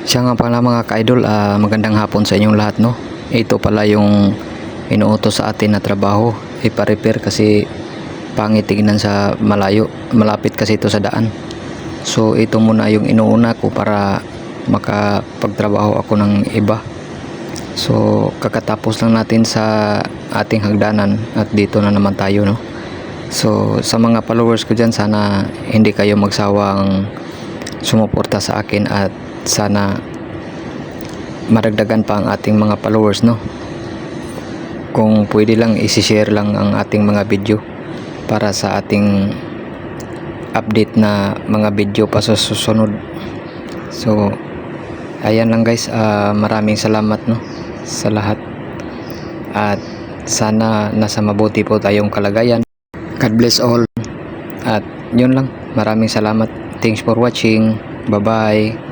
Siya nga pala mga ka-idol, magandang hapon sa inyong lahat, no. Ito pala yung inuutos sa atin na trabaho, ipa-repair kasi pangit tignan sa malayo, malapit kasi ito sa daan. So ito muna yung inuuna ko para makapagtrabaho ako ng iba. So kakatapos lang natin sa ating hagdanan at dito na naman tayo, no. So sa mga followers ko dyan, sana hindi kayo magsawang sumuporta sa akin at sana maragdagan pa ang ating mga followers, no. Kung pwede lang i-share lang ang ating mga video para sa ating update na mga video pa sa susunod. So ayan lang guys, maraming salamat, no, sa lahat at sana nasa mabuti po tayong kalagayan. God bless all at yun lang, maraming salamat. Thanks for watching. Bye bye.